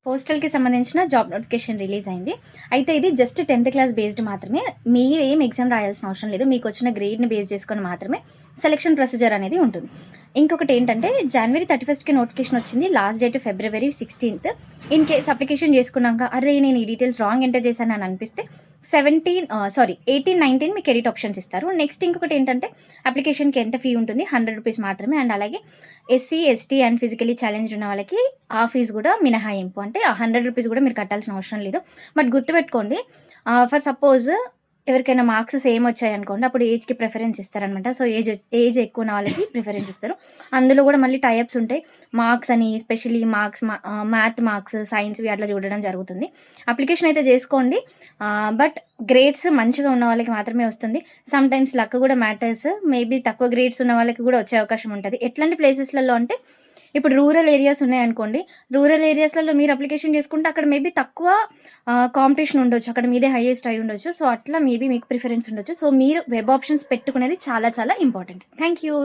పోస్టల్‌కి సంబంధించిన job notification release అయింది. అయితే ఇది జస్ట్ 10థ్ క్లాస్ బేస్డ్ మాత్రమే. మీరేం ఎగ్జామ్ రాయాల్సిన అవసరం లేదు. మీకొచ్చిన గ్రేడ్‌ని బేస్ చేసుకొని మాత్రమే సెలక్షన్ ప్రొసీజర్ అనేది ఉంటుంది. ఇంకొకటేంటంటే జనవరి 31కి నోటిఫికేషన్ వచ్చింది. లాస్ట్ డేట్ ఫిబ్రవరి 16థ్. ఇన్ కేస్ అప్లికేషన్ చేసుకున్నాక అరే! నేను ఈ డీటెయిల్స్ రాంగ్ ఎంటర్ చేశానని అనిపిస్తే 18, 19 మీకు ఎడిట్ ఆప్షన్స్ ఇస్తారు. నెక్స్ట్ ఇంకొకటేంటంటే అప్లికేషన్‌కి ఎంత ఫీ ఉంటుంది? రూ. 100 మాత్రమే. అండ్ అలాగే SC, ST and physically challenged ఉన్న వాళ్ళకి ఆ ఫీజు కూడా మినహాయింపు. అంటే ఆ రూ. 100 కూడా మీరు కట్టాల్సిన అవసరం లేదు. బట్ గుర్తుపెట్టుకోండి, ఫర్ సపోజ్ ఎవరికైనా మార్క్స్ సేమ్ వచ్చాయనుకోండి, అప్పుడు ఏజ్‌కి ప్రిఫరెన్స్ ఇస్తారనమాట. సో, ఏజ్ ఎక్కువ ఉన్న వాళ్ళకి ప్రిఫరెన్స్ ఇస్తారు. అందులో కూడా మళ్ళీ టైప్స్ ఉంటాయి. మార్క్స్ అని స్పెషల్లీ మ్యాథ్ మార్క్స్, సైన్స్‌వి అట్లా చూడడం జరుగుతుంది. అప్లికేషన్ అయితే చేసుకోండి. బట్ గ్రేడ్స్ మంచిగా ఉన్న వాళ్ళకి మాత్రమే వస్తుంది. సమ్‌టైమ్స్ లక్ కూడా మ్యాటర్స్. మేబీ తక్కువ గ్రేడ్స్ ఉన్న వాళ్ళకి కూడా వచ్చే అవకాశం ఉంటది. ఎట్లాంటి ప్లేసెస్‌లలో అంటే ఇప్పుడు రూరల్ ఏరియాస్ ఉన్నాయనుకోండి. రూరల్ ఏరియాస్‌లలో మీరు అప్లికేషన్ చేసుకుంటే అక్కడ మేబీ తక్కువ కాంపిటీషన్ ఉండొచ్చు. అక్కడ మీదే హైయెస్ట్ అయ్యి ఉండొచ్చు. సో, అట్లా మేబీ మీకు ప్రిఫరెన్స్ ఉండొచ్చు. సో, మీరు వెబ్ ఆప్షన్స్ పెట్టుకునేది చాలా చాలా ఇంపార్టెంట్. Thank you.